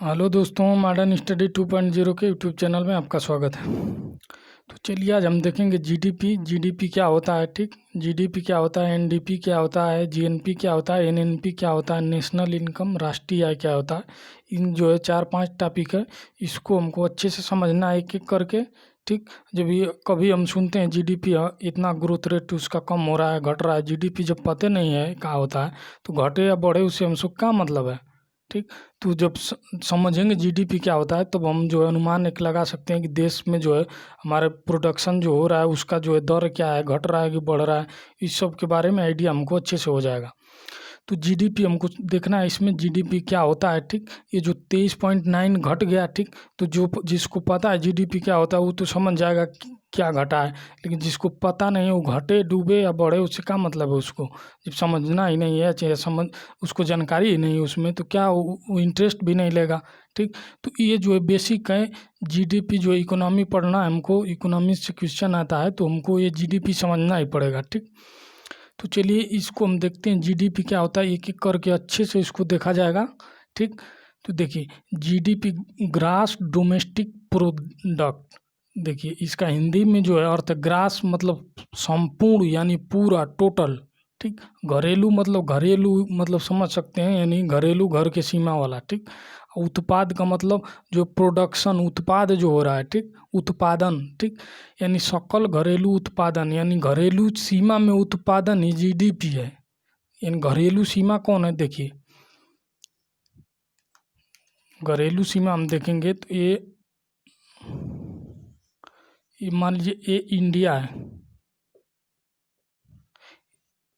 Hello दोस्तों, modern study 2.0 के YouTube channel में आपका स्वागत है। तो चलिए आज हम देखेंगे जीडीपी क्या होता है। ठीक, जीडीपी क्या होता है, एनडीपी क्या होता है, जीएनपी क्या होता है, एनएनपी क्या होता है, नेशनल इनकम राष्ट्रीय आय क्या होता है। इन जो है 4-5 टॉपिक है, इसको हमको अच्छे से समझना है एक एक करके। ठीक, जब ये कभी हम सुनते हैं जीडीपी इतना ग्रोथ रेट उसका कम हो रहा है, घट रहा है, जीडीपी जब पता नहीं है क्या होता है तो घटे या बढ़े उससे हमसे क्या मतलब है। ठीक, तो जब समझेंगे जीडीपी क्या होता है तब हम जो है अनुमान एक लगा सकते हैं कि देश में जो है हमारे प्रोडक्शन जो हो रहा है उसका जो है दर क्या है, घट रहा है कि बढ़ रहा है, इस सब के बारे में आइडिया हमको अच्छे से हो जाएगा। तो जीडीपी हमको देखना है, इसमें जीडीपी क्या होता है। ठीक, ये जो 23.9 घट गया, ठीक, तो जो जिसको पता है जीडीपी क्या होता है वो तो समझ जाएगा कि क्या घटा है, लेकिन जिसको पता नहीं है वो घटे डूबे या बढ़े उससे क्या मतलब है, उसको जब समझना ही नहीं है, चाहे समझ उसको जानकारी ही नहीं है उसमें तो क्या वो इंटरेस्ट भी नहीं लेगा। ठीक, तो ये जो है बेसिक है जीडीपी, जो इकोनॉमी पढ़ना है हमको, इकोनॉमी से क्वेश्चन आता है तो हमको ये जीडीपी समझना ही पड़ेगा। ठीक, तो चलिए इसको हम देखते हैं जीडीपी क्या होता है, एक एक करके अच्छे से इसको देखा जाएगा। ठीक, तो देखिए जीडीपी ग्रास डोमेस्टिक प्रोडक्ट, देखिए इसका हिंदी में जो है अर्थ ग्रास मतलब संपूर्ण यानी पूरा टोटल। ठीक, घरेलू मतलब समझ सकते हैं यानी घरेलू घर के सीमा वाला। ठीक, उत्पाद का मतलब जो प्रोडक्शन उत्पाद जो हो रहा है, ठीक, उत्पादन। ठीक, यानी सकल घरेलू उत्पादन यानी घरेलू सीमा में उत्पादन ही जीडीपी है। यानी घरेलू सीमा कौन है, देखिए घरेलू सीमा हम देखेंगे तो ये मान लीजिए ये इंडिया है,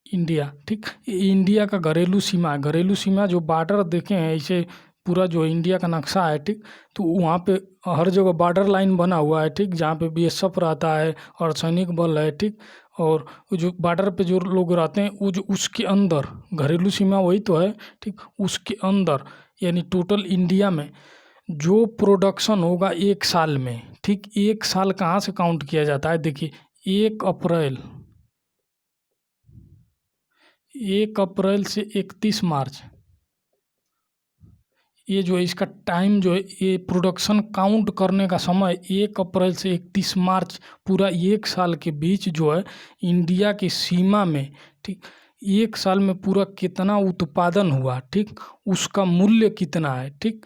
इंडिया। ठीक, ये इंडिया का घरेलू सीमा है। घरेलू सीमा जो बॉर्डर देखे हैं ऐसे पूरा जो इंडिया का नक्शा है, ठीक, तो वहाँ पे हर जगह बॉर्डर लाइन बना हुआ है। ठीक, जहाँ पे बीएसएफ रहता है और सैनिक बल है। ठीक, और वो जो बॉर्डर पे जो लोग रहते हैं वो जो उसके अंदर घरेलू सीमा वही तो है। ठीक, उसके अंदर यानी टोटल इंडिया में जो प्रोडक्शन होगा एक साल में, ठीक, एक साल कहाँ से काउंट किया जाता है, देखिए 1 अप्रैल, 1 अप्रैल से 31 मार्च, ये जो है इसका टाइम जो है ये प्रोडक्शन काउंट करने का समय 1 अप्रैल से 31 मार्च, पूरा एक साल के बीच जो है इंडिया की सीमा में, ठीक, एक साल में पूरा कितना उत्पादन हुआ, ठीक, उसका मूल्य कितना है। ठीक,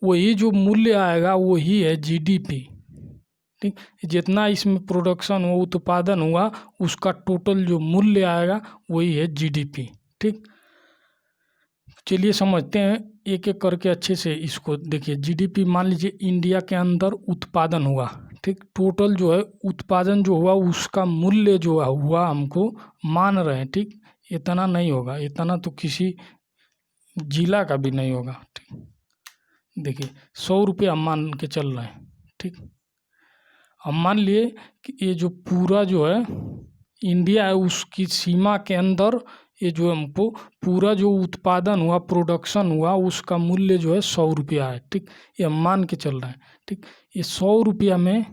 वही जो मूल्य आएगा वही है जीडीपी। ठीक, जितना इसमें प्रोडक्शन हुआ उत्पादन हुआ उसका टोटल जो मूल्य आएगा वही है जीडीपी। ठीक, चलिए समझते हैं एक एक करके अच्छे से इसको। देखिए जीडीपी मान लीजिए इंडिया के अंदर उत्पादन हुआ, ठीक, टोटल जो है उत्पादन जो हुआ उसका मूल्य जो हुआ हमको मान रहे हैं। ठीक, इतना नहीं होगा, इतना तो किसी जिला का भी नहीं होगा। ठीक, देखिए 100 रुपये हम मान के चल रहे हैं। ठीक, हम मान लिए कि ये जो पूरा जो है इंडिया है उसकी सीमा के अंदर ये जो हमको पूरा जो उत्पादन हुआ प्रोडक्शन हुआ उसका मूल्य जो है 100 रुपया है। ठीक, ये हम मान के चल रहे हैं। ठीक, ये 100 रुपया में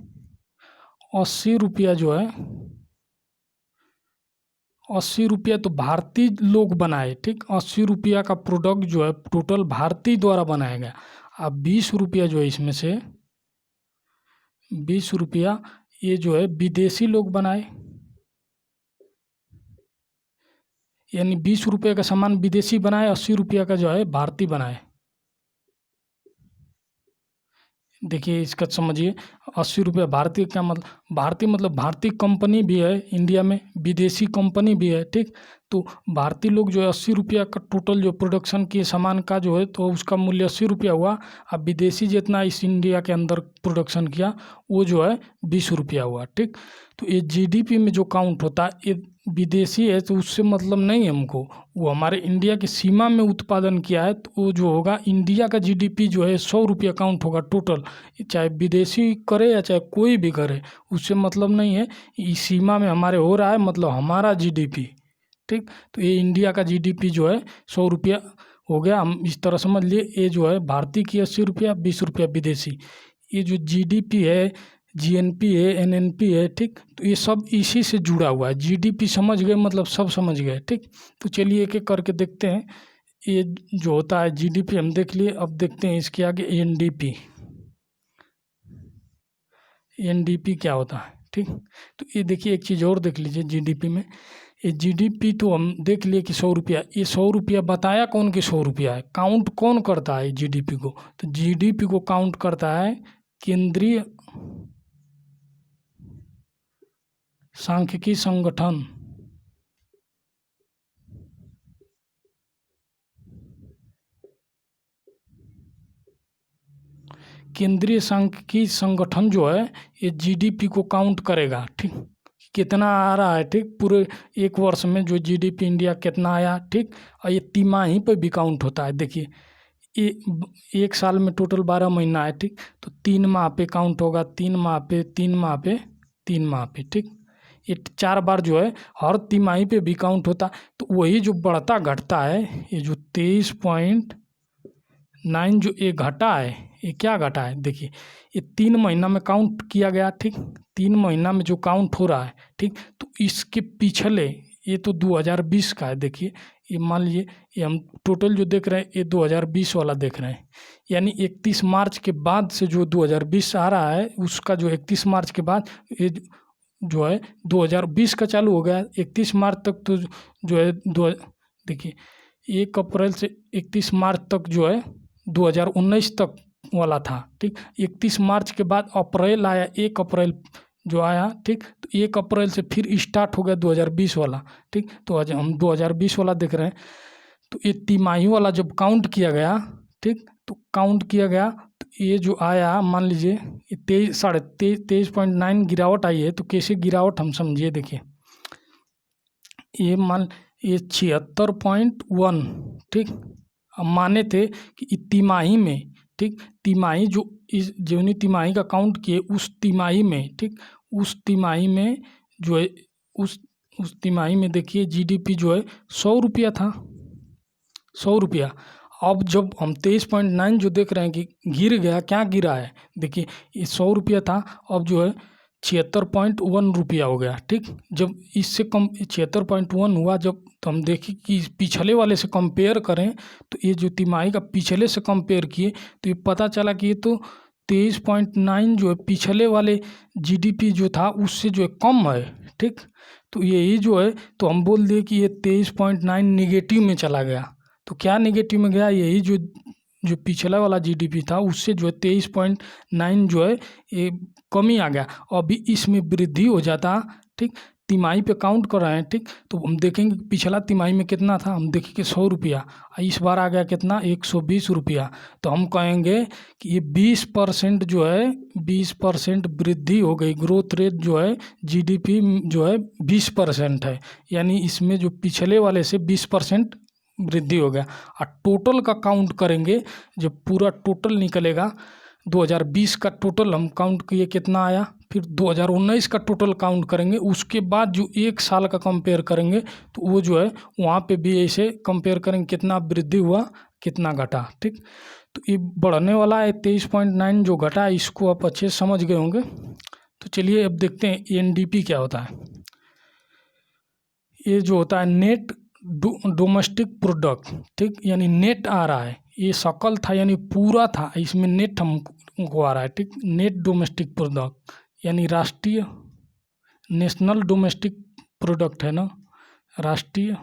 80 रुपया जो है 80 रुपया तो भारतीय लोग बनाए। ठीक, 80 रुपया का प्रोडक्ट जो है टोटल भारतीय द्वारा बनाया गया। अब 20 रुपया जो है इसमें से 20 रुपया ये जो है विदेशी लोग बनाए, यानी 20 रुपये का सामान विदेशी बनाए, 80 रुपया का जो है भारतीय बनाए। देखिए इसका समझिए 80 रुपये भारतीय क्या मतलब, भारतीय मतलब भारतीय कंपनी भी है इंडिया में, विदेशी कंपनी भी है। ठीक, तो भारतीय लोग जो है 80 रुपया का टोटल जो प्रोडक्शन किए सामान का जो है तो उसका मूल्य 80 रुपया हुआ। अब विदेशी जितना इस इंडिया के अंदर प्रोडक्शन किया वो जो है 20 रुपया हुआ। ठीक, तो ये जीडीपी में जो काउंट होता है ये विदेशी है तो उससे मतलब नहीं है हमको, वो हमारे इंडिया की सीमा में उत्पादन किया है तो वो जो होगा इंडिया का जीडीपी जो है 100 रुपया काउंट होगा टोटल, चाहे विदेशी करे या चाहे कोई भी करे उससे मतलब नहीं है। इस सीमा में हमारे हो रहा है मतलब हमारा जीडीपी। ठीक, तो ये इंडिया का जीडीपी जो है 100 रुपया हो गया। हम इस तरह समझ लिए ये जो है भारतीय की 80 रुपया, 20 रुपया विदेशी। ये जो जीडीपी है, जीएनपी है, एनएनपी है, ठीक, तो ये सब इसी से जुड़ा हुआ है। जीडीपी समझ गए मतलब सब समझ गए। ठीक, तो चलिए एक एक करके देखते हैं। ये जो होता है जीडीपी हम देख लिए। अब देखते हैं इसके आगे एनडीपी। एनडीपी क्या होता है, ठीक। तो ये देखिए एक चीज़ और देख लीजिए जीडीपी में। ये जीडीपी तो हम देख लिए कि 100 रुपया, ये 100 रुपया बताया कौन कि 100 रुपया है, काउंट कौन करता है जीडीपी को? तो जीडीपी को काउंट करता है केंद्रीय सांख्यिकी संगठन। केंद्रीय सांख्यिकी संगठन जो है ये जीडीपी को काउंट करेगा, ठीक। कितना आ रहा है, ठीक, पूरे एक वर्ष में जो जीडीपी इंडिया कितना आया, ठीक। और ये तिमाही पे भी काउंट होता है। देखिए ये एक साल में टोटल 12 महीना है, ठीक। तो 3 माह पे काउंट होगा, 3 माह पे, 3 माह पे, 3 माह पे, ठीक। ये 4 बार जो है हर तिमाही पे भी काउंट होता। तो वही जो बढ़ता घटता है, ये जो 23.9 जो ये घटा है, ये क्या घटा है? देखिए ये 3 महीना में काउंट किया गया, ठीक। 3 महीना में जो काउंट हो रहा है, ठीक। तो इसके पिछले, ये तो 2020 का है। देखिए ये मान लीजिए ये हम टोटल जो देख रहे हैं ये 2020 वाला देख रहे हैं, यानी 31 मार्च के बाद से जो 2020 आ रहा है उसका जो 31 मार्च के बाद ये जो है 2020 का चालू हो गया। 31 मार्च तक तो जो है देखिए 1 अप्रैल से 31 मार्च तक जो है 2019 तक वाला था, ठीक। 31 मार्च के बाद अप्रैल आया, 1 अप्रैल जो आया, ठीक। तो 1 अप्रैल से फिर स्टार्ट हो गया 2020 वाला, ठीक। तो आज हम 2020 वाला देख रहे हैं। तो ये तिमाही वाला जब काउंट किया गया, ठीक, तो काउंट किया गया तो ये जो आया, मान लीजिए ये 23.9 गिरावट आई है। तो कैसे गिरावट हम समझिए, देखिए ये 76.1, ठीक। अब माने थे कि तिमाही में, ठीक, तिमाही जो इस जीवनी तिमाही का काउंट किए उस तिमाही में, ठीक, उस तिमाही में जो है उस तिमाही में देखिए जीडीपी जो है 100 रुपया था, 100 रुपया। अब जब हम 23.9 जो देख रहे हैं कि गिर गया, क्या गिरा है? देखिए ये 100 रुपया था, अब जो है 76.1 रुपया हो गया, ठीक। जब इससे कम 76.1 हुआ, जब तो हम देखें कि पिछले वाले से कंपेयर करें तो ये जो तिमाही का पिछले से कंपेयर किए तो ये पता चला कि ये तो 23.9 जो है पिछले वाले जीडीपी जो था उससे जो है कम है, ठीक। तो यही जो है तो हम बोल दिए कि ये 23.9 निगेटिव में चला गया। तो क्या निगेटिव में गया? यही जो पिछला वाला जीडीपी था उससे जो है 23.9 जो है ये कमी आ गया। अभी इसमें वृद्धि हो जाता, ठीक। तिमाही पे काउंट कर रहे हैं, ठीक। तो हम देखेंगे पिछला तिमाही में कितना था, हम देखेंगे 100 रुपया, इस बार आ गया कितना, 120 रुपया। तो हम कहेंगे कि ये 20% जो है 20% वृद्धि हो गई। ग्रोथ रेट जो है जीडीपी जो है 20% है, यानी इसमें जो पिछले वाले से 20% वृद्धि हो गया। और टोटल का काउंट करेंगे, जब पूरा टोटल निकलेगा 2020 का टोटल हम काउंट किए कितना आया, फिर 2019 का टोटल काउंट करेंगे, उसके बाद जो एक साल का कंपेयर करेंगे तो वो जो है वहाँ पे भी ऐसे कंपेयर करेंगे कितना वृद्धि हुआ कितना घटा, ठीक। तो ये बढ़ने वाला है 23.9 जो घटा, इसको आप अच्छे समझ गए होंगे। तो चलिए अब देखते हैं एनडीपी क्या होता है। ये जो होता है नेट डोमेस्टिक प्रोडक्ट, ठीक, यानी नेट आ रहा है, ये सकल था यानी पूरा था, इसमें नेट हमको आ रहा है, ठीक। नेट डोमेस्टिक प्रोडक्ट यानी राष्ट्रीय, नेशनल डोमेस्टिक प्रोडक्ट है ना, राष्ट्रीय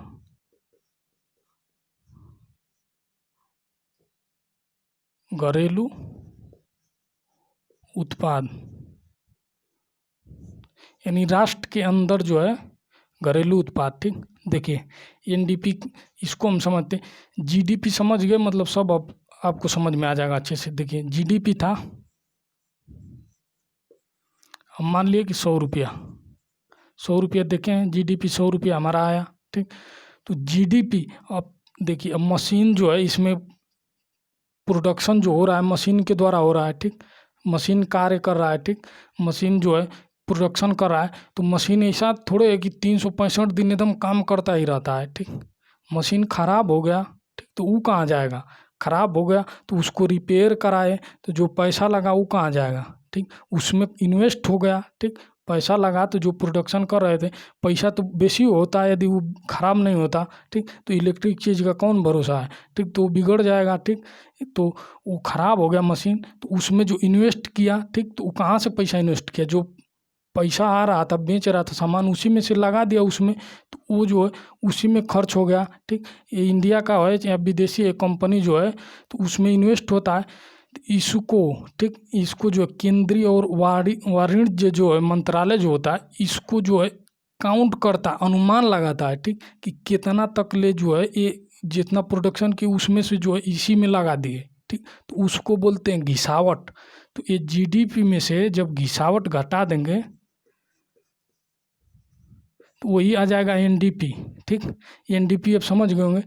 घरेलू उत्पाद, यानी राष्ट्र के अंदर जो है घरेलू उत्पाद, ठीक। देखिए एनडीपी इसको हम समझते, जीडीपी समझ गए, मतलब सब आपको समझ में आ जाएगा अच्छे से। देखिए जीडीपी था, हम मान लिए कि 100 रुपया, 100 रुपया देखें जीडीपी 100 रुपया हमारा आया, ठीक। तो जीडीपी अब देखिए, अब मशीन जो है इसमें प्रोडक्शन जो हो रहा है मशीन के द्वारा हो रहा है, ठीक। मशीन कार्य कर रहा है, ठीक। मशीन जो है प्रोडक्शन कर रहा है, तो मशीन ऐसा थोड़े है कि 365 दिन एकदम काम करता ही रहता है, ठीक। मशीन ख़राब हो गया, ठीक, तो वो कहाँ जाएगा? ख़राब हो गया तो उसको रिपेयर कराए तो जो पैसा लगा वो कहाँ जाएगा, ठीक। उसमें इन्वेस्ट हो गया, ठीक, पैसा लगा तो जो प्रोडक्शन कर रहे थे, पैसा तो बेसी होता है यदि वो ख़राब नहीं होता, ठीक। तो इलेक्ट्रिक चीज़ का कौन भरोसा है, ठीक। तो बिगड़ जाएगा, ठीक। तो वो ख़राब हो गया मशीन, तो उसमें जो इन्वेस्ट किया, ठीक, तो वो कहाँ से पैसा इन्वेस्ट किया, जो पैसा आ रहा था, बेच रहा था सामान, उसी में से लगा दिया उसमें, तो वो जो है उसी में खर्च हो गया, ठीक। ये इंडिया का है या विदेशी एक कंपनी जो है, तो उसमें इन्वेस्ट होता है। तो इसको, ठीक, इसको जो है केंद्रीय और वाणिज्य जो है मंत्रालय जो होता है, इसको जो है काउंट करता है, अनुमान लगाता है, ठीक, कि कितना तक ले जो है ये जितना प्रोडक्शन की उसमें से जो है इसी में लगा दिए, ठीक। तो उसको बोलते हैं घिसावट। तो ये जीडीपी में से जब घिसावट घटा देंगे तो वही आ जाएगा एनडीपी, ठीक। एनडीपी अब समझ गए होंगे,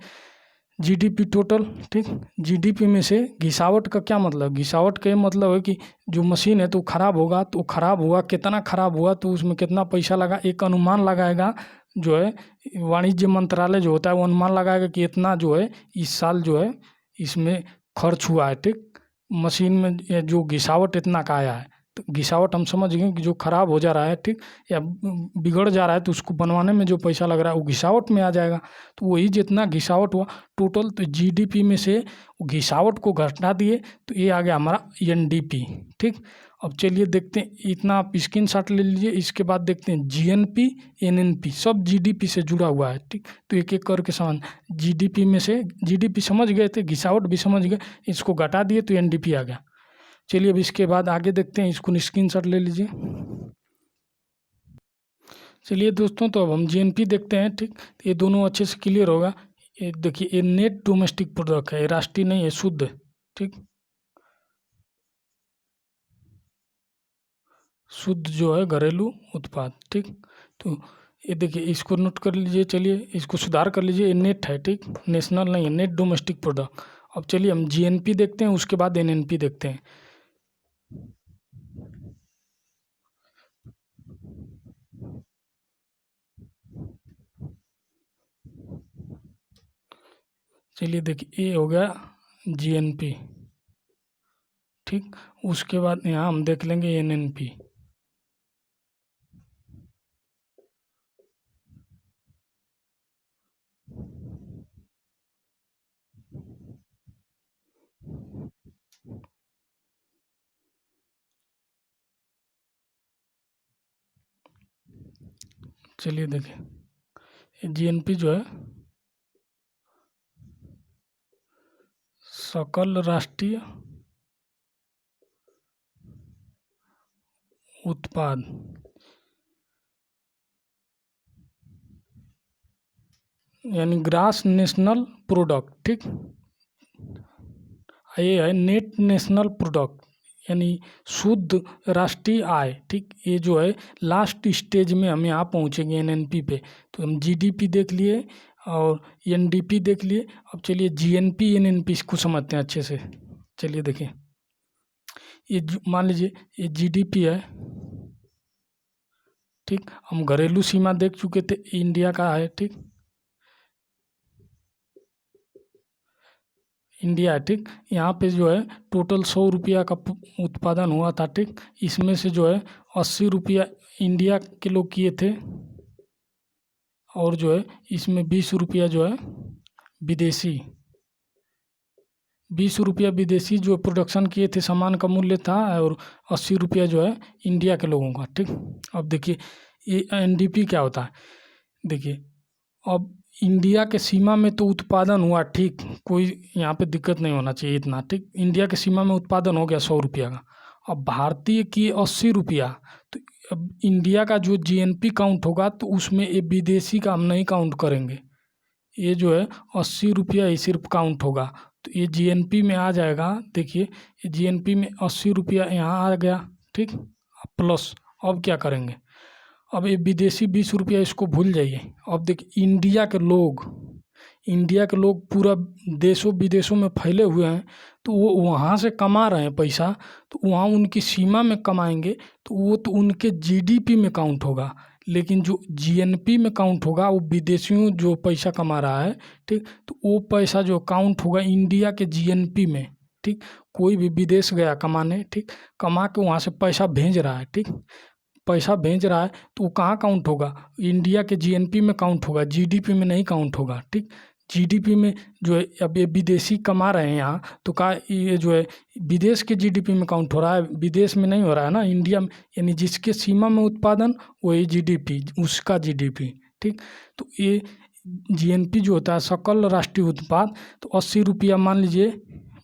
जीडीपी टोटल, ठीक। जीडीपी में से घिसावट का क्या मतलब, घिसावट का ये मतलब है कि जो मशीन है तो ख़राब होगा, तो ख़राब हुआ, कितना ख़राब हुआ, तो उसमें कितना पैसा लगा, एक अनुमान लगाएगा जो है वाणिज्य मंत्रालय जो होता है, वो अनुमान लगाएगा कि इतना जो है इस साल जो है इसमें खर्च हुआ है, ठीक। मशीन में जो घिसावट इतना का आया है, तो घिसावट हम समझ गए कि जो ख़राब हो जा रहा है, ठीक, या बिगड़ जा रहा है, तो उसको बनवाने में जो पैसा लग रहा है वो घिसावट में आ जाएगा। तो वही जितना घिसावट हुआ टोटल, तो जीडीपी में से घिसावट को घटा दिए, तो ये आ गया हमारा एनडीपी, ठीक। अब चलिए देखते हैं, इतना आप स्क्रीनशॉट ले लीजिए। इसके बाद देखते हैं जीएनपी, एनएनपी, सब जीडीपी से जुड़ा हुआ है, ठीक। तो एक एक करके समझ, जीडीपी में से जीडीपी समझ गए थे, घिसावट भी समझ गए, इसको घटा दिए तो एनडीपी आ गया। चलिए अब इसके बाद आगे देखते हैं, इसको स्क्रीनशॉट ले लीजिए। चलिए दोस्तों, तो अब हम जीएनपी देखते हैं, ठीक। ये दोनों अच्छे से क्लियर होगा। ये देखिए, ये नेट डोमेस्टिक प्रोडक्ट है, ये राष्ट्रीय नहीं है, शुद्ध, ठीक। शुद्ध जो है घरेलू उत्पाद, ठीक। तो ये देखिए, इसको नोट कर लीजिए। चलिए इसको सुधार कर लीजिए, ये नेट है, ठीक, नेशनल नहीं है, नेट डोमेस्टिक प्रोडक्ट। अब चलिए हम जीएनपी देखते हैं, उसके बाद एनएनपी देखते हैं। चलिए देखिए, ये हो गया जीएनपी, ठीक। उसके बाद यहाँ हम देख लेंगे एनएनपी। चलिए देखिए, जीएनपी जो है सकल राष्ट्रीय उत्पाद, यानी ग्रास नेशनल प्रोडक्ट, ठीक। ये है नेट नेशनल प्रोडक्ट, यानी शुद्ध राष्ट्रीय आय, ठीक। ये जो है लास्ट स्टेज में हम यहाँ पहुँचेंगे एनएनपी पे। तो हम जीडीपी देख लिए और एनडीपी देख लिए। अब चलिए जीएनपी एनएनपी को समझते हैं अच्छे से। चलिए देखिए, ये मान लीजिए ये जीडीपी है, ठीक। हम घरेलू सीमा देख चुके थे, इंडिया का है, ठीक, इंडिया है, ठीक। यहाँ पे जो है टोटल 100 रुपया का उत्पादन हुआ था, ठीक। इसमें से जो है 80 रुपया इंडिया के लोग किए थे, और जो है इसमें 20 रुपया जो है विदेशी, 20 रुपया विदेशी जो प्रोडक्शन किए थे, सामान का मूल्य था, और 80 रुपया जो है इंडिया के लोगों का, ठीक। अब देखिए ये एनडीपी क्या होता है। देखिए, अब इंडिया के सीमा में तो उत्पादन हुआ, ठीक, कोई यहाँ पे दिक्कत नहीं होना चाहिए इतना, ठीक। इंडिया के सीमा में उत्पादन हो गया 100 रुपया का। अब भारतीय की 80 रुपया, तो अब इंडिया का जो जीएनपी काउंट होगा तो उसमें ये विदेशी का हम नहीं काउंट करेंगे, ये जो है 80 रुपया ही सिर्फ काउंट होगा। तो ये जीएनपी में आ जाएगा। देखिए, ये जीएनपी में 80 रुपया यहाँ आ गया, ठीक। प्लस अब क्या करेंगे, अब ये विदेशी 20 रुपया इसको भूल जाइए। अब देखिए, इंडिया के लोग पूरा देशों विदेशों में फैले हुए हैं, तो वो वहाँ से कमा रहे हैं पैसा, तो वहाँ उनकी सीमा में कमाएंगे, तो वो तो उनके जीडीपी में काउंट होगा। लेकिन जो जीएनपी में काउंट होगा वो विदेशियों जो पैसा कमा रहा है, ठीक, तो वो पैसा जो काउंट होगा इंडिया के जीएनपी में, ठीक। कोई भी विदेश गया कमाने, ठीक, कमा के वहाँ से पैसा भेज रहा है, ठीक, पैसा भेज रहा है तो वो कहाँ काउंट होगा, इंडिया के जीएनपी में काउंट होगा, जीडीपी में नहीं काउंट होगा। ठीक, जीडीपी में जो है, अब ये विदेशी कमा रहे हैं यहाँ तो का ये जो है विदेश के जीडीपी में काउंट हो रहा है, विदेश में नहीं हो रहा है ना, इंडिया में, यानी जिसके सीमा में उत्पादन वही जीडीपी, उसका जीडीपी। ठीक, तो ये जीएनपी जो होता है सकल राष्ट्रीय उत्पाद, तो 80 रुपया मान लीजिए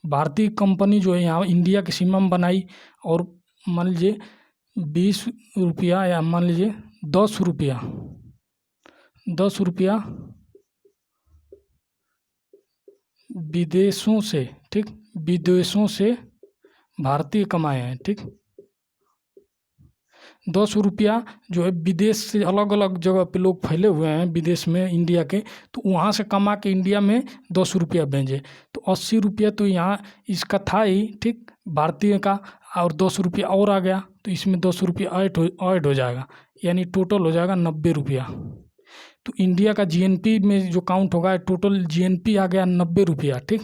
भारतीय कंपनी जो है यहाँ इंडिया की सीमा में बनाई, और मान लीजिए 20 रुपया या मान लीजिए 10 रुपया, 10 रुपया विदेशों से, ठीक, विदेशों से भारतीय कमाए हैं। ठीक, 10 रुपया जो है विदेश से, अलग अलग जगह पे लोग फैले हुए हैं विदेश में इंडिया के, तो वहाँ से कमा के इंडिया में 10 रुपया भेजे, तो 80 रुपया तो यहाँ इसका था ही, ठीक, भारतीय का, और 10 रुपया और आ गया तो इसमें 10 रुपया ऐड हो जाएगा, यानी टोटल हो जाएगा 90 रुपया। तो इंडिया का जीएनपी में जो काउंट होगा, टोटल जीएनपी आ गया 90 रुपया। ठीक,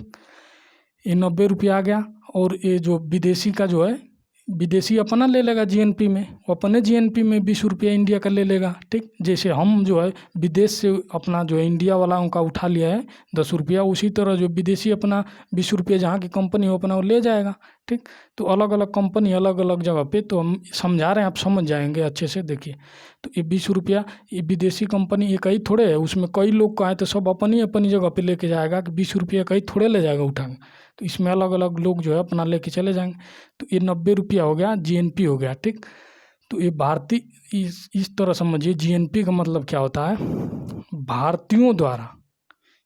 ये 90 रुपया आ गया, और ये जो विदेशी का जो है, विदेशी अपना ले लेगा जीएनपी में, वो अपने जीएनपी में 20 रुपया इंडिया का ले लेगा। ठीक, जैसे हम जो है विदेश से अपना जो है इंडिया वाला का उठा लिया है 10 रुपया, उसी तरह जो विदेशी अपना 20 रुपया जहाँ की कंपनी हो अपना वो ले जाएगा। ठीक, तो अलग अलग कंपनी अलग अलग जगह पे, तो हम समझा रहे हैं, आप समझ जाएंगे अच्छे से। देखिए, तो ये 20 रुपया, ये विदेशी कंपनी एक ही थोड़े है, उसमें कई लोग का है, तो सब अपनी अपनी जगह पे लेके जाएगा, कि 20 रुपया कहीं थोड़े ले जाएगा उठा के, तो इसमें अलग अलग लोग जो है अपना लेके चले जाएंगे। तो ये 90 रुपया हो गया, जीएनपी हो गया। ठीक, तो ये भारतीय, इस तरह समझिए जीएनपी का मतलब क्या होता है, भारतीयों द्वारा,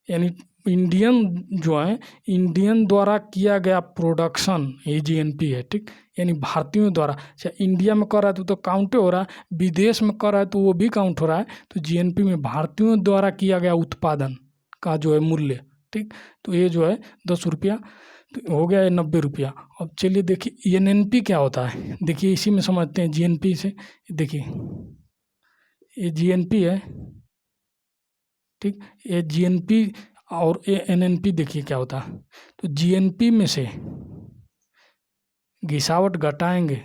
यानी इंडियन जो है, इंडियन द्वारा किया गया प्रोडक्शन, ये जीएनपी है। ठीक, यानी भारतीयों द्वारा, अच्छा इंडिया में कर रहा है तो काउंट हो रहा है, विदेश में कर रहा है तो वो भी काउंट हो रहा है, तो जीएनपी में भारतीयों द्वारा किया गया उत्पादन का जो है मूल्य। ठीक, तो ये जो है 10 रुपया, तो हो गया ये 90 रुपया। अब चलिए देखिए एनएनपी क्या होता है, देखिए इसी में समझते हैं जीएनपी से। देखिए ये जीएनपी है, ठीक, ये जीएनपी और ये एनएनपी, देखिए क्या होता है, तो जीएनपी में से घिसावट घटाएंगे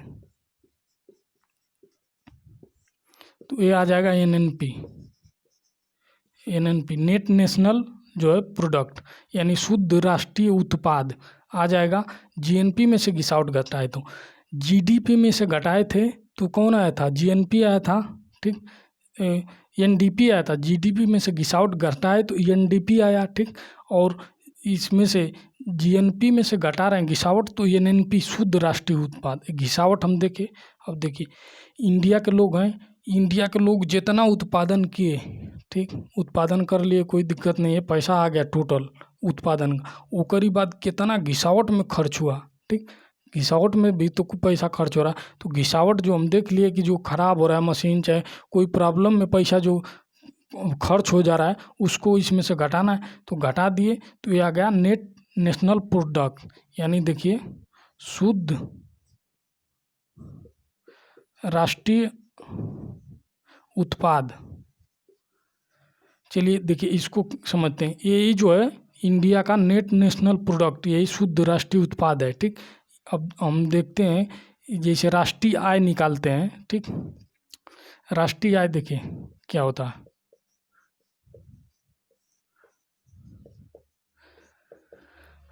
तो ये आ जाएगा एनएनपी, एनएनपी नेट नेशनल जो है प्रोडक्ट, यानी शुद्ध राष्ट्रीय उत्पाद आ जाएगा। जीएनपी में से घिसावट घटाए तो जीडीपी में से घटाए थे तो कौन आया था, जीएनपी आया था। ठीक, एनडीपी आया था, जीडीपी में से घिसावट घटाए तो एनडीपी आया। ठीक, और इसमें से जीएनपी में से घटा रहे हैं घिसावट तो एनएनपी शुद्ध राष्ट्रीय उत्पाद। घिसावट हम देखें, अब देखिए इंडिया के लोग हैं, इंडिया के लोग जितना उत्पादन किए, ठीक, उत्पादन कर लिए, कोई दिक्कत नहीं है, पैसा आ गया टोटल उत्पादन का, ओकरी बाद कितना घिसावट में खर्च हुआ। ठीक, घिसावट में भी तो कुछ पैसा खर्च हो रहा है, तो घिसावट जो हम देख लिए कि जो खराब हो रहा है मशीन, चाहे कोई प्रॉब्लम में पैसा जो खर्च हो जा रहा है उसको इसमें से घटाना है, तो घटा दिए तो ये आ गया नेट नेशनल प्रोडक्ट, यानी देखिए शुद्ध राष्ट्रीय उत्पाद। चलिए देखिए इसको समझते हैं, यही जो है इंडिया का नेट नेशनल प्रोडक्ट, यही शुद्ध राष्ट्रीय उत्पाद है। ठीक, अब हम देखते हैं जैसे राष्ट्रीय आय निकालते हैं। ठीक, राष्ट्रीय आय देखिए क्या होता है,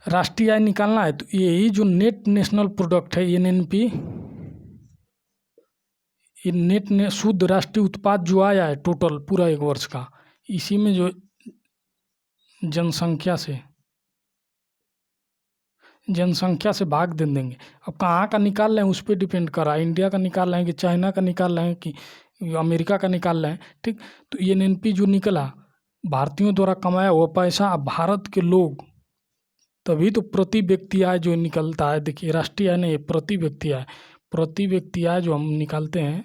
राष्ट्रीय आय निकालना है तो यही जो नेट नेशनल प्रोडक्ट है एनएनपी, ये नेट ने शुद्ध राष्ट्रीय उत्पाद जो आया है टोटल पूरा एक वर्ष का, इसी में जो जनसंख्या से भाग दे देंगे। अब कहाँ का निकाल रहे हैं उस पर डिपेंड कर रहा है, इंडिया का निकाल रहे हैं कि चाइना का निकाल रहे हैं कि अमेरिका का निकाल रहे हैं। ठीक, तो एनएनपी जो निकला भारतीयों द्वारा कमाया हुआ पैसा, भारत के लोग, तभी तो प्रति व्यक्ति आय जो निकलता है। देखिए राष्ट्रीय आय नहीं, प्रति व्यक्ति आय, प्रति व्यक्ति आय जो हम निकालते हैं,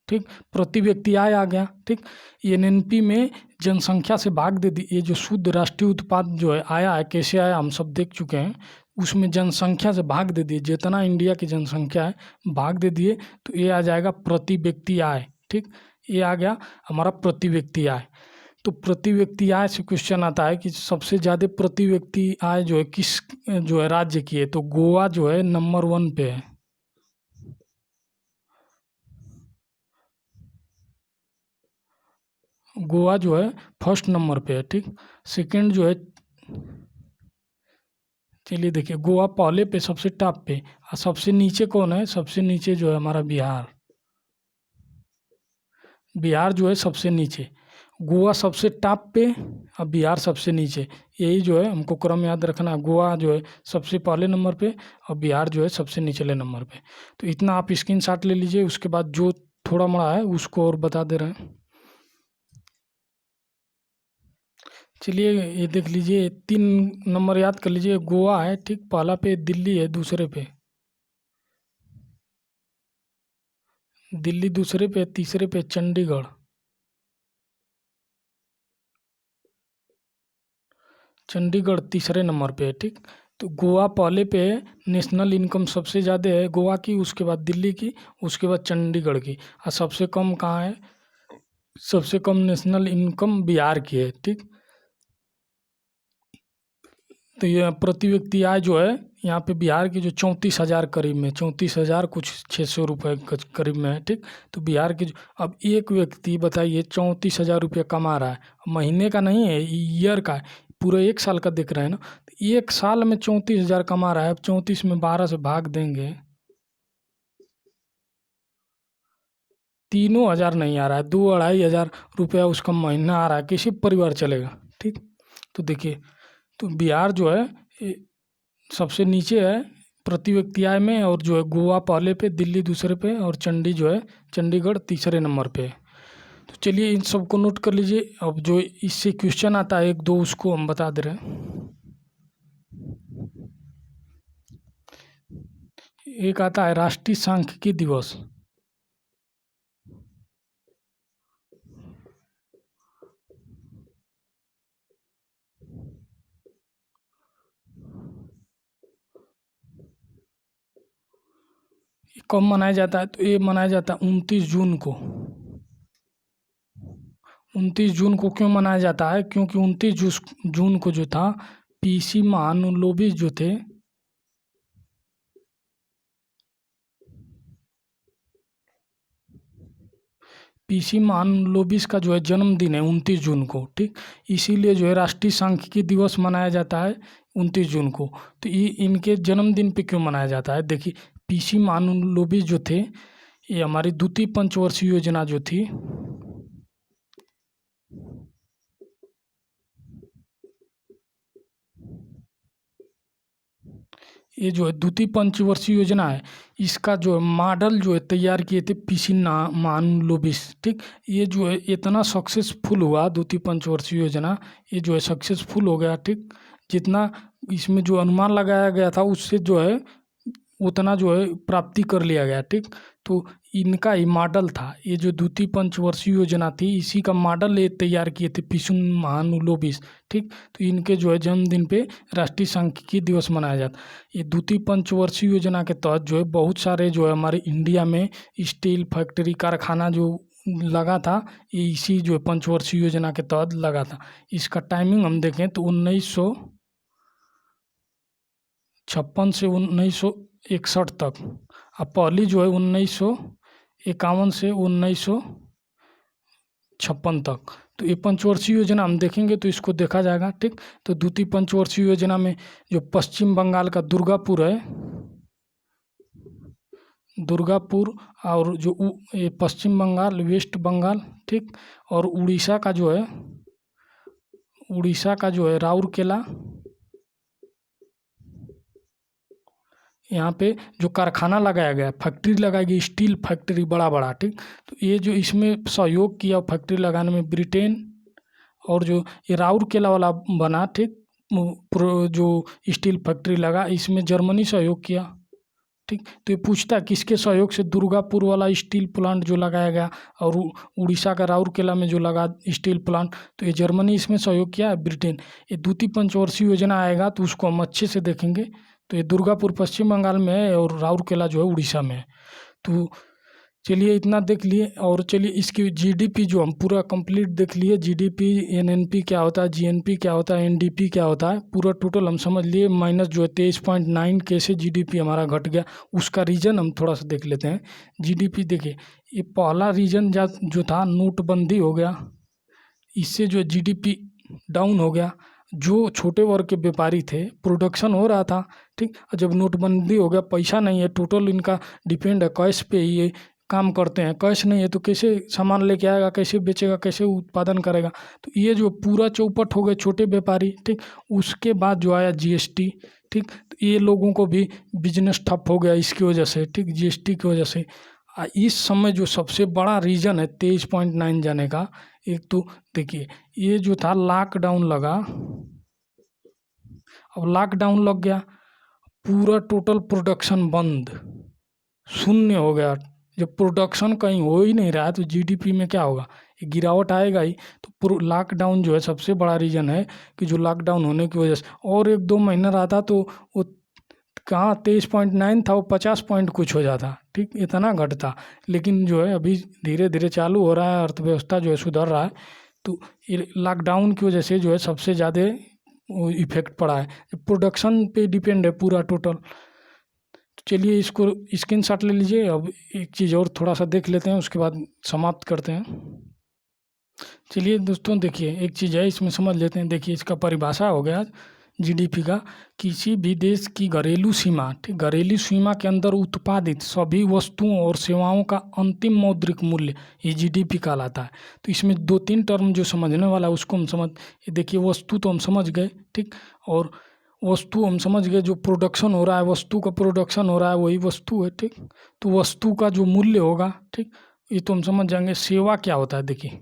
ठीक, प्रति व्यक्ति आय आ गया। ठीक, एनएनपी में जनसंख्या से भाग दे दी, ये जो शुद्ध राष्ट्रीय उत्पाद जो है आया है, कैसे आया हम सब देख चुके हैं, उसमें जनसंख्या से भाग दे दिए, जितना इंडिया की जनसंख्या है भाग दे दिए तो ये आ जाएगा प्रति व्यक्ति आय। ठीक, ये आ गया हमारा प्रति व्यक्ति आय। तो प्रति व्यक्ति आय से क्वेश्चन आता है कि सबसे ज़्यादा प्रति व्यक्ति आय जो है किस जो है राज्य की है, तो गोवा जो है नंबर 1 पे है। गोवा जो है फर्स्ट नंबर पे है, ठीक। सेकंड जो है, चलिए देखिए, गोवा पहले पे सबसे टॉप पे, और सबसे नीचे कौन है? सबसे नीचे जो है हमारा बिहार। बिहार जो है सबसे नीचे, गोवा सबसे टॉप पे और बिहार सबसे नीचे। यही जो है हमको क्रम याद रखना, गोवा जो है सबसे पहले नंबर पे और बिहार जो है सबसे निचले नंबर पे। तो इतना आप स्क्रीनशॉट ले लीजिए, उसके बाद जो थोड़ा मोड़ा है उसको और बता दे रहे हैं। चलिए ये देख लीजिए, 3 नंबर याद कर लीजिए। गोवा है, ठीक, पहला पे। दिल्ली है दूसरे पे, दिल्ली दूसरे पे। तीसरे पे चंडीगढ़, चंडीगढ़ तीसरे नंबर पे है, ठीक। तो गोवा पहले पे है, नेशनल इनकम सबसे ज़्यादा है गोवा की, उसके बाद दिल्ली की, उसके बाद चंडीगढ़ की। और सबसे कम कहाँ है? सबसे कम नेशनल इनकम बिहार की है, ठीक। तो ये प्रति व्यक्ति आय जो है यहाँ पे बिहार की जो 34,000 करीब में, 34,000 कुछ 600 रुपये करीब में है, ठीक। तो बिहार की जो, अब एक व्यक्ति बताइए 34,000 रुपये कमा रहा है, महीने का नहीं है, ईयर का है, पूरे 1 साल का देख रहे हैं ना। तो 1 साल में 34,000 कमा रहा है। अब 34 में 12 से भाग देंगे, 3,000 नहीं आ रहा है, 2-2,500 रुपया उसका महीना आ रहा है। कैसे परिवार चलेगा, ठीक। तो देखिए, तो बिहार जो है सबसे नीचे है प्रति व्यक्ति आय में, और जो है गोवा पहले पे, दिल्ली दूसरे पे, और चंडीगढ़ तीसरे नंबर पे है। तो चलिए इन सबको नोट कर लीजिए। अब जो इससे क्वेश्चन आता है 1-2 उसको हम बता दे रहे हैं। एक आता है राष्ट्रीय सांख्यिकी दिवस। कब मनाया जाता है? तो ये मनाया जाता है 29 जून को। 29 जून को क्यों मनाया जाता है? क्योंकि 29 जून को जो था, पीसी महानुलोबिस जो थे, पीसी महानुलोबिस का जो है जन्मदिन है 29 जून को, ठीक। इसीलिए जो है राष्ट्रीय सांख्यिकी दिवस मनाया जाता है 29 जून को। तो ये इनके जन्मदिन पे क्यों मनाया जाता है? देखिए, पीसी महानुलोबिस जो थे, ये हमारी द्वितीय पंचवर्षीय योजना जो थी, ये जो है द्वितीय पंचवर्षीय योजना है, इसका जो है मॉडल जो है तैयार किए थे पीसी महानुलोबिस, ठीक। ये जो है इतना सक्सेसफुल हुआ द्वितीय पंचवर्षीय योजना, ये जो है सक्सेसफुल हो गया, ठीक। जितना इसमें जो अनुमान लगाया गया था उससे जो है उतना जो है प्राप्ति कर लिया गया, ठीक। तो इनका ही मॉडल था, ये जो द्वितीय पंचवर्षीय योजना थी, इसी का मॉडल ये तैयार किए थे पीसी महानुलोबिस, ठीक। तो इनके जो है जन्मदिन पे राष्ट्रीय सांख्यिकी दिवस मनाया जाता है। ये द्वितीय पंचवर्षीय योजना के तहत जो है बहुत सारे जो है हमारे इंडिया में स्टील फैक्ट्री कारखाना जो लगा था, ये इसी जो है पंचवर्षीय योजना के तहत लगा था। इसका टाइमिंग हम देखें तो 1956 से 1961 तक, और पहली जो है 1951 से 1956 तक। तो ये पंचवर्षीय योजना हम देखेंगे तो इसको देखा जाएगा, ठीक। तो द्वितीय पंचवर्षीय योजना में जो पश्चिम बंगाल का दुर्गापुर है, दुर्गापुर, और जो ये पश्चिम बंगाल, वेस्ट बंगाल, ठीक, और उड़ीसा का जो है, राउरकेला, यहाँ पे जो कारखाना लगाया गया, फैक्ट्री लगाई गई, स्टील फैक्ट्री बड़ा बड़ा, ठीक। तो ये जो इसमें सहयोग किया फैक्ट्री लगाने में ब्रिटेन, और जो ये राउरकेला वाला बना, ठीक, जो स्टील फैक्ट्री लगा, इसमें जर्मनी सहयोग किया, ठीक। तो ये पूछता है किसके सहयोग से दुर्गापुर वाला स्टील प्लांट जो लगाया गया, और उड़ीसा का राउरकेला में जो लगा स्टील प्लांट, तो ये जर्मनी इसमें सहयोग किया है, ब्रिटेन। ये द्वितीय पंचवर्षीय योजना आएगा तो उसको हम अच्छे से देखेंगे। तो ये दुर्गापुर पश्चिम बंगाल में है और राउरकेला जो है उड़ीसा में है। तो चलिए इतना देख लिए, और चलिए इसकी जीडीपी जो हम पूरा कंप्लीट देख लिए, जीडीपी, एनएनपी क्या होता है, जीएनपी क्या होता है, एनडीपी क्या होता है, पूरा टोटल हम समझ लिए। माइनस जो है 23.9 कैसे जीडीपी हमारा घट गया, उसका रीज़न हम थोड़ा सा देख लेते हैं। जीडीपी देखिए, ये पहला रीज़न जो था नोटबंदी हो गया, इससे जो जीडीपी डाउन हो गया। जो छोटे वर्ग के व्यापारी थे, प्रोडक्शन हो रहा था, ठीक, जब नोटबंदी हो गया, पैसा नहीं है, टोटल इनका डिपेंड है कैश पे ही ये काम करते हैं, कैश नहीं है तो कैसे सामान लेके आएगा, कैसे बेचेगा, कैसे उत्पादन करेगा। तो ये जो पूरा चौपट हो गए छोटे व्यापारी, ठीक। उसके बाद जो आया जीएसटी, ठीक, तो ये लोगों को भी बिजनेस ठप हो गया इसकी वजह से, ठीक, जीएसटी की वजह से। इस समय जो सबसे बड़ा रीज़न है 23.9 जाने का, एक तो देखिए ये जो था लॉकडाउन लगा, अब लॉकडाउन लग गया, पूरा टोटल प्रोडक्शन बंद, शून्य हो गया। जब प्रोडक्शन कहीं हो ही नहीं रहा है तो जीडीपी में क्या होगा, ये गिरावट आएगा ही। तो लॉकडाउन जो है सबसे बड़ा रीज़न है कि जो लॉकडाउन होने की वजह से, और 1-2 महीना रहा था तो वो कहाँ 23.9 था, वो 50 पॉइंट कुछ हो जाता, ठीक, इतना घटता। लेकिन जो है अभी धीरे धीरे चालू हो रहा है, अर्थव्यवस्था जो है सुधर रहा है। तो ये लॉकडाउन की वजह से जो है सबसे ज़्यादा इफेक्ट पड़ा है, प्रोडक्शन पे डिपेंड है पूरा टोटल। तो चलिए इसको स्क्रीनशॉट ले लीजिए। अब एक चीज़ और थोड़ा सा देख लेते हैं, उसके बाद समाप्त करते हैं। चलिए दोस्तों देखिए, एक चीज़ है इसमें समझ लेते हैं। देखिए इसका परिभाषा हो गया जीडीपी का, किसी भी देश की घरेलू सीमा, ठीक, घरेलू सीमा के अंदर उत्पादित सभी वस्तुओं और सेवाओं का अंतिम मौद्रिक मूल्य, ये जीडीपी कहलाता है। तो इसमें 2-3 टर्म जो समझने वाला है उसको हम समझ, देखिए वस्तु तो हम समझ गए, ठीक, और वस्तु हम समझ गए, जो प्रोडक्शन हो रहा है, वस्तु का प्रोडक्शन हो रहा है वही वस्तु है, ठीक। तो वस्तु का जो मूल्य होगा, ठीक, ये तो हम समझ जाएंगे। सेवा क्या होता है, देखिए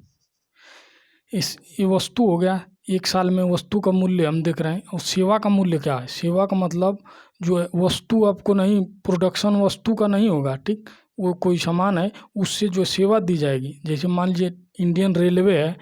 ये वस्तु हो गया, एक साल में वस्तु का मूल्य हम देख रहे हैं। और सेवा का मूल्य क्या है, सेवा का मतलब जो है वस्तु आपको नहीं, प्रोडक्शन वस्तु का नहीं होगा, ठीक, वो कोई सामान है उससे जो सेवा दी जाएगी। जैसे मान लीजिए इंडियन रेलवे है,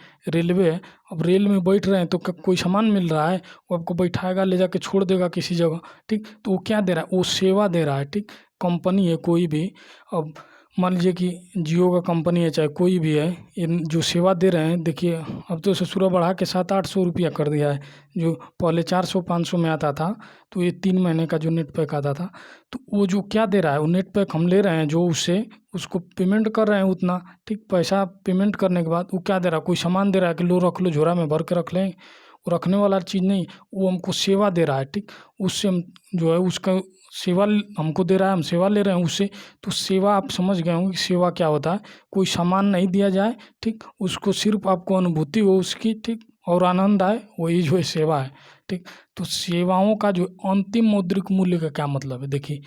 अब रेल में बैठ रहे हैं तो कोई सामान मिल रहा है, वो आपको बैठाएगा, ले जाके छोड़ देगा किसी जगह, ठीक। तो वो क्या दे रहा है, वो सेवा दे रहा है, ठीक। कंपनी है कोई भी, अब मान लीजिए कि जियो का कंपनी है, चाहे कोई भी है, ये जो सेवा दे रहे हैं, देखिए अब तो ससुरा बढ़ा के 700-800 रुपया कर दिया है। जो पहले 400-500 में आता था, तो ये 3 महीने का जो नेट पैक आता था, तो वो जो क्या दे रहा है, वो नेट पैक हम ले रहे हैं जो उससे, उसको पेमेंट कर रहे हैं उतना, ठीक। पैसा पेमेंट करने के बाद वो क्या दे रहा है, कोई सामान दे रहा है कि लो रख लो, झोरा में भर के रख लें, वो रखने वाला चीज़ नहीं, वो हमको सेवा दे रहा है, ठीक। उससे हम जो है उसका सेवा हमको दे रहा है, हम सेवा ले रहे हैं उससे। तो सेवा आप समझ गए होंगे कि सेवा क्या होता है, कोई सामान नहीं दिया जाए, ठीक, उसको सिर्फ आपको अनुभूति हो उसकी, ठीक, और आनंद आए, वही जो है सेवा है, ठीक। तो सेवाओं का जो अंतिम मौद्रिक मूल्य का क्या मतलब है, देखिए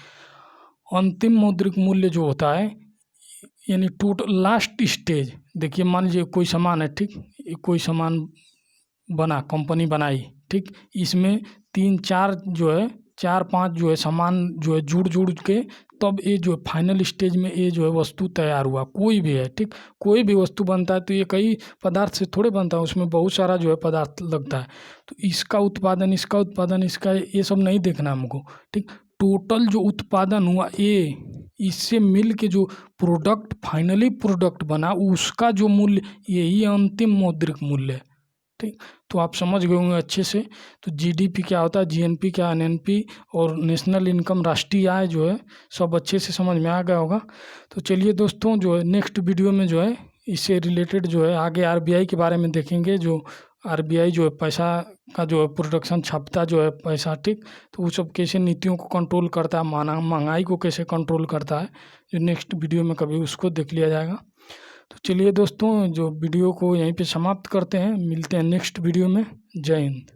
अंतिम मौद्रिक मूल्य जो होता है, यानी टोटल लास्ट स्टेज। देखिए मान लीजिए कोई सामान है, ठीक, कोई सामान बना, कंपनी बनाई, ठीक, इसमें 3-4 जो है, 4-5 जो है सामान जो है जुड़ के तब ये जो फाइनल स्टेज में ये जो है वस्तु तैयार हुआ, कोई भी है, ठीक। कोई भी वस्तु बनता है तो ये कई पदार्थ से थोड़े बनता है, उसमें बहुत सारा जो है पदार्थ लगता है। तो इसका उत्पादन, इसका ये सब नहीं देखना हमको, ठीक। टोटल जो उत्पादन हुआ ये, इससे मिल के जो प्रोडक्ट फाइनली प्रोडक्ट बना, उसका जो मूल्य, यही अंतिम मौद्रिक मूल्य है, ठीक। तो आप समझ गए होंगे अच्छे से। तो जीडीपी क्या होता है, जीएनपी क्या, एनएनपी और नेशनल इनकम, राष्ट्रीय आय जो है, सब अच्छे से समझ में आ गया होगा। तो चलिए दोस्तों, जो है नेक्स्ट वीडियो में जो है इससे रिलेटेड जो है आगे आरबीआई के बारे में देखेंगे। जो आरबीआई जो है पैसा का जो है प्रोडक्शन छापता जो है पैसा, ठीक। तो वो सब कैसे नीतियों को कंट्रोल करता है, महंगाई को कैसे कंट्रोल करता है, जो नेक्स्ट वीडियो में कभी उसको देख लिया जाएगा। तो चलिए दोस्तों, जो वीडियो को यहीं पे समाप्त करते हैं, मिलते हैं नेक्स्ट वीडियो में। जय हिंद।